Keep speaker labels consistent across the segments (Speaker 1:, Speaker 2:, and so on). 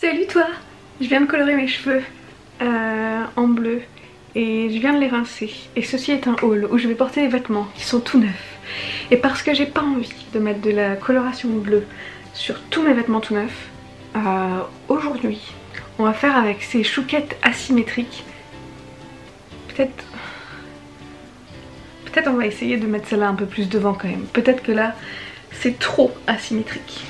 Speaker 1: Salut toi! Je viens de colorer mes cheveux en bleu et je viens de les rincer. Et ceci est un haul où je vais porter des vêtements qui sont tout neufs. Et parce que j'ai pas envie de mettre de la coloration bleue sur tous mes vêtements tout neufs, aujourd'hui on va faire avec ces chouquettes asymétriques. Peut-être on va essayer de mettre celle-là un peu plus devant quand même. Peut-être que là c'est trop asymétrique.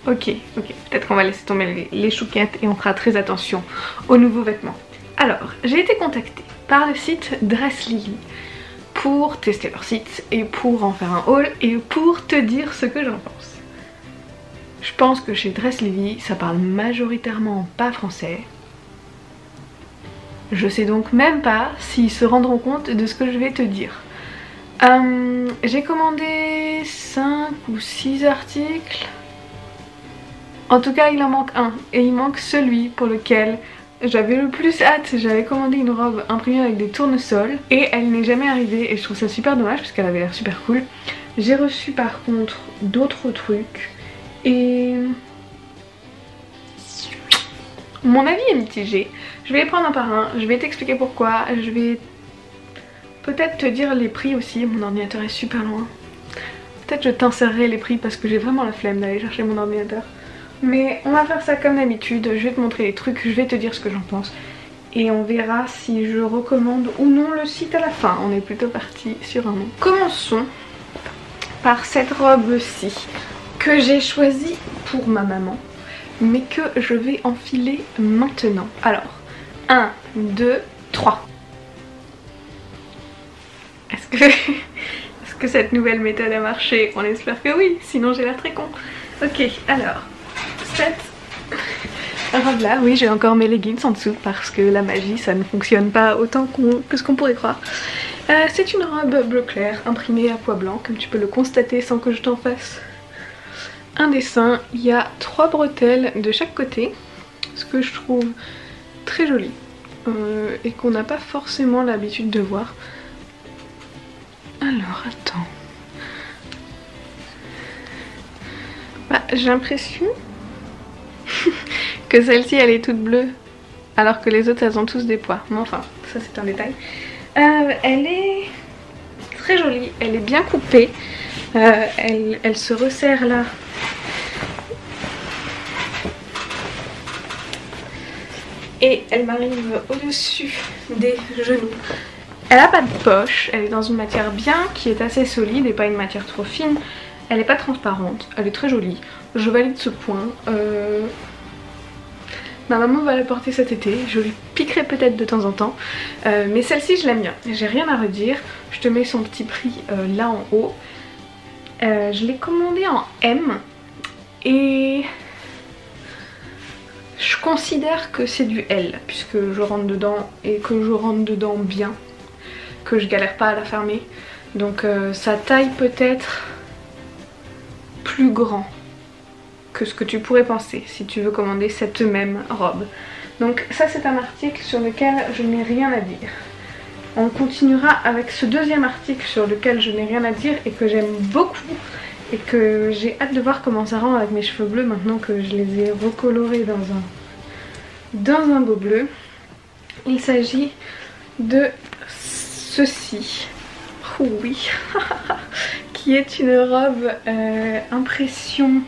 Speaker 1: Ok, peut-être qu'on va laisser tomber les chouquettes et on fera très attention aux nouveaux vêtements. Alors, j'ai été contactée par le site Dresslily pour tester leur site et pour en faire un haul et pour te dire ce que j'en pense. Je pense que chez Dresslily, ça parle majoritairement pas français. Je sais donc même pas s'ils se rendront compte de ce que je vais te dire. J'ai commandé 5 ou 6 articles. En tout cas il en manque un et il manque celui pour lequel j'avais le plus hâte. J'avais commandé une robe imprimée avec des tournesols et elle n'est jamais arrivée et je trouve ça super dommage parce qu'elle avait l'air super cool. J'ai reçu par contre d'autres trucs et mon avis est mitigé. Je vais les prendre un par un, je vais t'expliquer pourquoi, je vais peut-être te dire les prix aussi. Mon ordinateur est super loin. Peut-être je t'insérerai les prix parce que j'ai vraiment la flemme d'aller chercher mon ordinateur. Mais on va faire ça comme d'habitude, je vais te montrer les trucs, je vais te dire ce que j'en pense. Et on verra si je recommande ou non le site à la fin. On est plutôt parti sur un nom. Commençons par cette robe-ci que j'ai choisie pour ma maman, mais que je vais enfiler maintenant. Alors, 1, 2, 3. Est-ce que cette nouvelle méthode a marché? On espère que oui, sinon j'ai l'air très con. Ok, alors... cette robe là, oui j'ai encore mes leggings en dessous parce que la magie ça ne fonctionne pas autant que ce qu'on pourrait croire. C'est une robe bleu clair imprimée à pois blanc comme tu peux le constater sans que je t'en fasse un dessin. Il y a 3 bretelles de chaque côté, ce que je trouve très joli et qu'on n'a pas forcément l'habitude de voir. Alors attends, j'ai l'impression que celle-ci elle est toute bleue alors que les autres elles ont tous des pois, mais enfin ça c'est un détail. Elle est très jolie, elle est bien coupée, elle se resserre là et elle m'arrive au-dessus des genoux. Elle a pas de poche, elle est dans une matière bien qui est assez solide et pas une matière trop fine. Elle est pas transparente, elle est très jolie, je valide ce point. Ma maman va la porter cet été, je lui piquerai peut-être de temps en temps, mais celle-ci je l'aime bien, j'ai rien à redire. Je te mets son petit prix là en haut. Je l'ai commandée en M et je considère que c'est du L puisque je rentre dedans et que je rentre dedans bien, que je galère pas à la fermer, donc sa taille peut-être plus grand que ce que tu pourrais penser si tu veux commander cette même robe. Donc ça c'est un article sur lequel je n'ai rien à dire. On continuera avec ce deuxième article sur lequel je n'ai rien à dire et que j'aime beaucoup et que j'ai hâte de voir comment ça rend avec mes cheveux bleus maintenant que je les ai recolorés dans un beau bleu. Il s'agit de ceci. Oh oui qui est une robe impression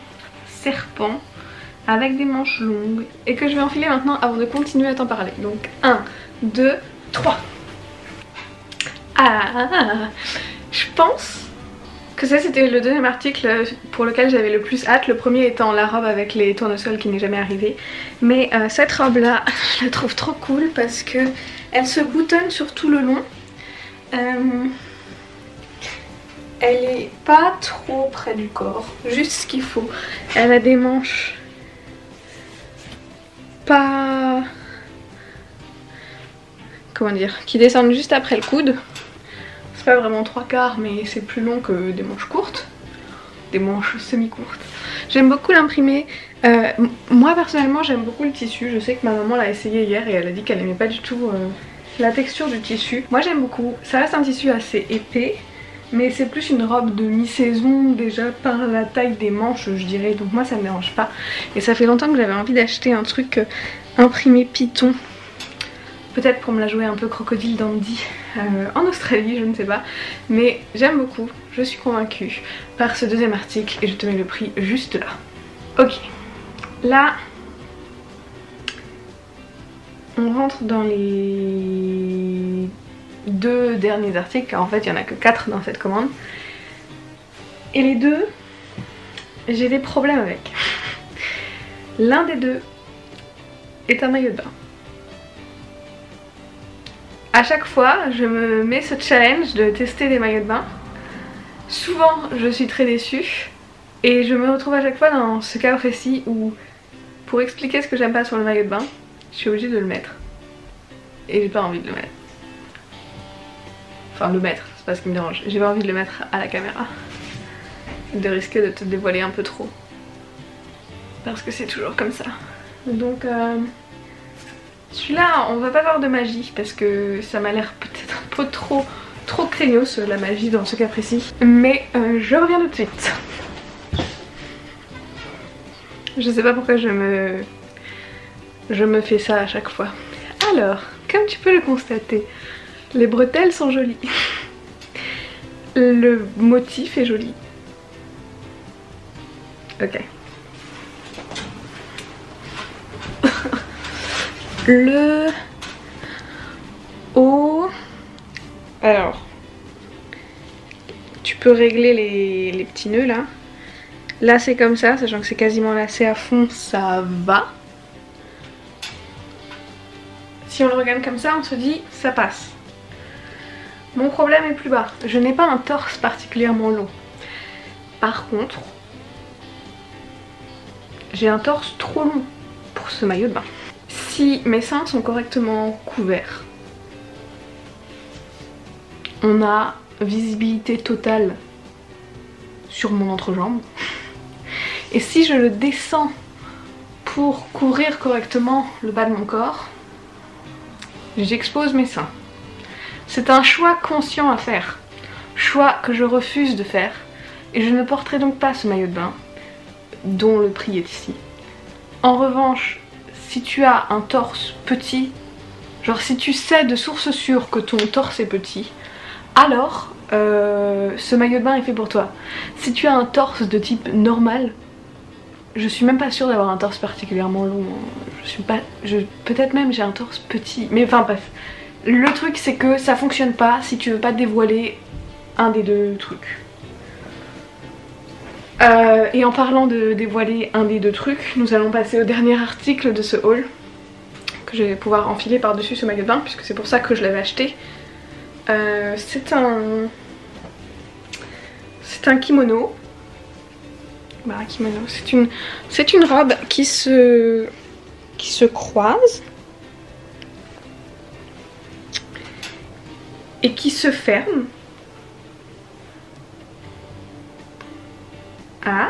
Speaker 1: serpent avec des manches longues et que je vais enfiler maintenant avant de continuer à t'en parler. Donc 1, 2, 3. Je pense que ça c'était le deuxième article pour lequel j'avais le plus hâte. Le premier étant la robe avec les tournesols qui n'est jamais arrivée. Mais cette robe là, je la trouve trop cool parce que elle se boutonne sur tout le long. Elle est pas trop près du corps, juste ce qu'il faut. Elle a des manches pas... comment dire, qui descendent juste après le coude. C'est pas vraiment 3/4 mais c'est plus long que des manches courtes. Des manches semi-courtes. J'aime beaucoup l'imprimer. Moi personnellement j'aime beaucoup le tissu. Je sais que ma maman l'a essayé hier et elle a dit qu'elle aimait pas du tout la texture du tissu. Moi j'aime beaucoup. Ça reste un tissu assez épais. mais c'est plus une robe de mi-saison déjà par la taille des manches je dirais, donc moi ça me dérange pas. Et ça fait longtemps que j'avais envie d'acheter un truc imprimé Python, peut-être pour me la jouer un peu crocodile dandy en Australie, je ne sais pas, mais j'aime beaucoup, je suis convaincue par ce deuxième article et je te mets le prix juste là. Ok, là on rentre dans les 2 derniers articles, car en fait il n'y en a que 4 dans cette commande. Et les 2, j'ai des problèmes avec. L'un des 2 est un maillot de bain. À chaque fois, je me mets ce challenge de tester des maillots de bain. Souvent, je suis très déçue. Et je me retrouve à chaque fois dans ce cas précis où, pour expliquer ce que j'aime pas sur le maillot de bain, je suis obligée de le mettre. Et j'ai pas envie de le mettre. Enfin, le mettre, c'est pas ce qui me dérange. J'ai pas envie de le mettre à la caméra. De risquer de te dévoiler un peu trop. Parce que c'est toujours comme ça. Donc, celui-là, on va pas voir de magie parce que ça m'a l'air peut-être un peu trop craignos la magie dans ce cas précis. Mais je reviens tout de suite. Je sais pas pourquoi je me fais ça à chaque fois. Alors, comme tu peux le constater, les bretelles sont jolies. Le motif est joli. Ok. Le haut. Alors, tu peux régler les petits nœuds là. Là c'est comme ça, sachant que c'est quasiment lacé à fond, ça va. Si on le regarde comme ça, on se dit ça passe. Mon problème est plus bas. Je n'ai pas un torse particulièrement long. Par contre, j'ai un torse trop long pour ce maillot de bain. Si mes seins sont correctement couverts, on a visibilité totale sur mon entrejambe. Et si je le descends pour couvrir correctement le bas de mon corps, j'expose mes seins. C'est un choix conscient à faire, choix que je refuse de faire, et je ne porterai donc pas ce maillot de bain dont le prix est ici. En revanche, si tu as un torse petit, genre si tu sais de source sûre que ton torse est petit, alors ce maillot de bain est fait pour toi. Si tu as un torse de type normal, je suis même pas sûre d'avoir un torse particulièrement long, peut-être même j'ai un torse petit, mais enfin bref. Le truc c'est que ça fonctionne pas si tu veux pas dévoiler un des 2 trucs. Et en parlant de dévoiler un des 2 trucs, nous allons passer au dernier article de ce haul, que je vais pouvoir enfiler par dessus ce maillot de bain puisque c'est pour ça que je l'avais acheté. C'est un kimono. Bah, un kimono, c'est une robe qui se croise et qui se ferme. Ah.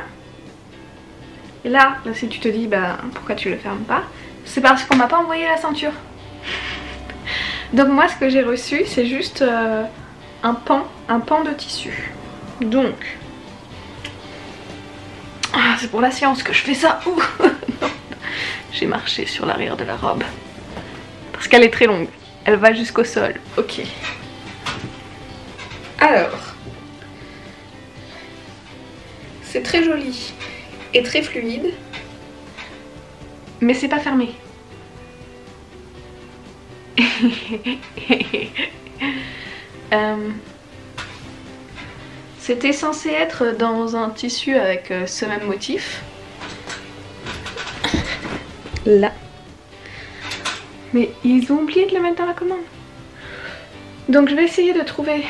Speaker 1: Et là si tu te dis bah pourquoi tu le fermes pas, c'est parce qu'on m'a pas envoyé la ceinture. Donc moi ce que j'ai reçu c'est juste un pan de tissu. Donc c'est pour la science que je fais ça. J'ai marché sur l'arrière de la robe parce qu'elle est très longue, elle va jusqu'au sol. Ok. Alors c'est très joli et très fluide, mais c'est pas fermé. C'était censé être dans un tissu avec ce même motif. Là. Mais ils ont oublié de le mettre dans la commande. Donc je vais essayer de trouver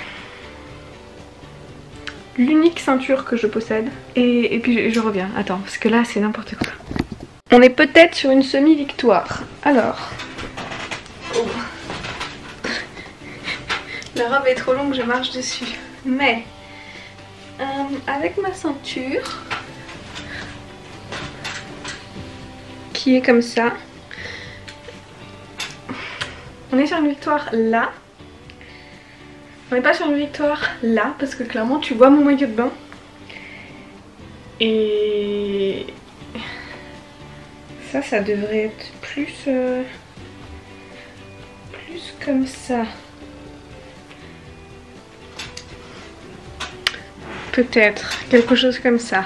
Speaker 1: l'unique ceinture que je possède. Et puis je reviens. Attends, parce que là c'est n'importe quoi. On est peut-être sur une semi-victoire. Alors. Oh. La robe est trop longue, je marche dessus. Mais avec ma ceinture qui est comme ça, on est sur une victoire là. On n'est pas sur une victoire là parce que clairement tu vois mon maillot de bain. Et ça devrait être plus comme ça. Peut-être quelque chose comme ça.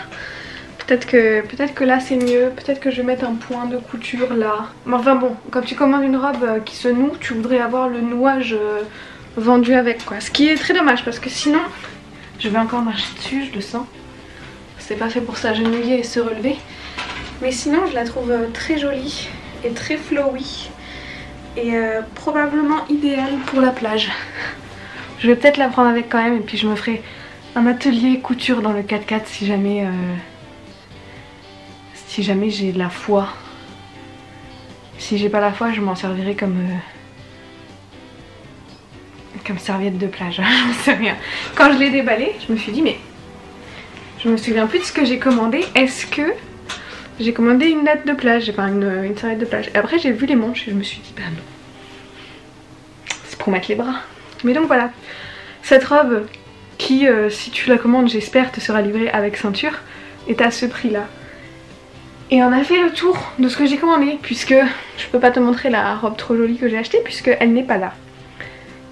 Speaker 1: Peut-être que là c'est mieux, peut-être que je vais mettre un point de couture là. Mais enfin bon, quand tu commandes une robe qui se noue, tu voudrais avoir le nouage vendu avec quoi. Ce qui est très dommage parce que sinon, je vais encore marcher dessus, je le sens. C'est pas fait pour s'agenouiller et se relever. Mais sinon je la trouve très jolie et très flowy. Et probablement idéale pour la plage. Je vais peut-être la prendre avec quand même et puis je me ferai un atelier couture dans le 4x4 si jamais j'ai la foi. Si j'ai pas la foi, je m'en servirai comme serviette de plage. J'en sais rien. Quand je l'ai déballé, je me suis dit mais je me souviens plus de ce que j'ai commandé. Est-ce que j'ai commandé une natte de plage, enfin une serviette de plage. Et après j'ai vu les manches et je me suis dit bah non. C'est pour mettre les bras. Mais donc voilà, cette robe qui si tu la commandes j'espère te sera livrée avec ceinture est à ce prix là. Et on a fait le tour de ce que j'ai commandé puisque je peux pas te montrer la robe trop jolie que j'ai achetée puisque elle n'est pas là.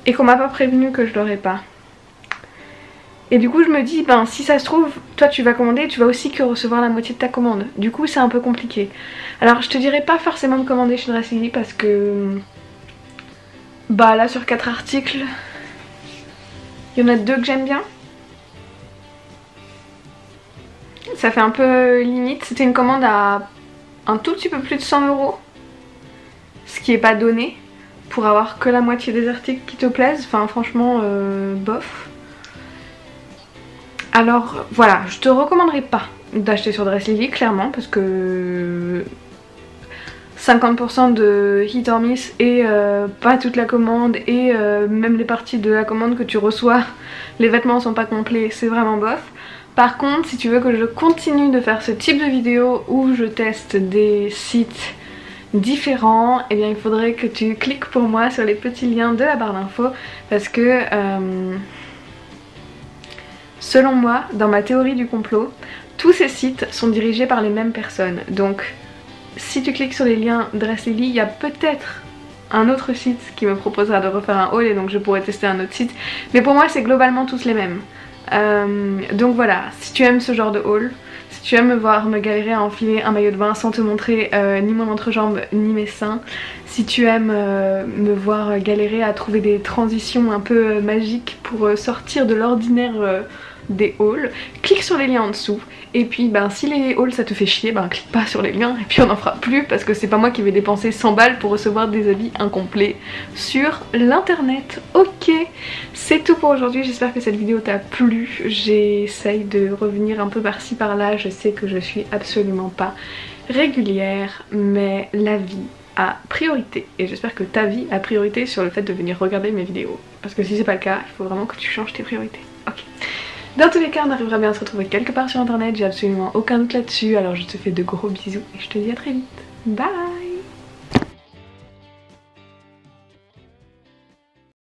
Speaker 1: Et qu'on m'a pas prévenu que je l'aurais pas. Et du coup je me dis ben si ça se trouve toi tu vas commander, tu vas aussi que recevoir la moitié de ta commande. Du coup c'est un peu compliqué. Alors je te dirais pas forcément de commander chez Dress Lily parce que bah là sur 4 articles il y en a 2 que j'aime bien. Ça fait un peu limite. C'était une commande à un tout petit peu plus de 100 €. Ce qui est pas donné pour avoir que la moitié des articles qui te plaisent. Enfin franchement bof. Alors voilà, je te recommanderais pas d'acheter sur Dress Lily clairement parce que 50% de hit or miss et pas toute la commande et même les parties de la commande que tu reçois, les vêtements sont pas complets, c'est vraiment bof. Par contre si tu veux que je continue de faire ce type de vidéo où je teste des sites différents, eh bien il faudrait que tu cliques pour moi sur les petits liens de la barre d'infos parce que selon moi, dans ma théorie du complot, tous ces sites sont dirigés par les mêmes personnes. Donc si tu cliques sur les liens Dress Lily, il y a peut-être un autre site qui me proposera de refaire un haul et donc je pourrais tester un autre site. Mais pour moi c'est globalement tous les mêmes. Donc voilà, si tu aimes ce genre de haul, si tu aimes me voir me galérer à enfiler un maillot de bain sans te montrer ni mon entrejambe ni mes seins, si tu aimes me voir galérer à trouver des transitions un peu magiques pour sortir de l'ordinaire des hauls, clique sur les liens en dessous. Et puis ben si les hauls ça te fait chier, ben clique pas sur les liens et puis on n'en fera plus parce que c'est pas moi qui vais dépenser 100 balles pour recevoir des habits incomplets sur l'internet. Ok, c'est tout pour aujourd'hui, j'espère que cette vidéo t'a plu. J'essaye de revenir un peu par-ci par-là, je sais que je suis absolument pas régulière mais la vie a priorité et j'espère que ta vie a priorité sur le fait de venir regarder mes vidéos parce que si c'est pas le cas, il faut vraiment que tu changes tes priorités. Ok. Dans tous les cas, on arrivera bien à se retrouver quelque part sur internet, j'ai absolument aucun doute là-dessus, alors je te fais de gros bisous et je te dis à très vite. Bye!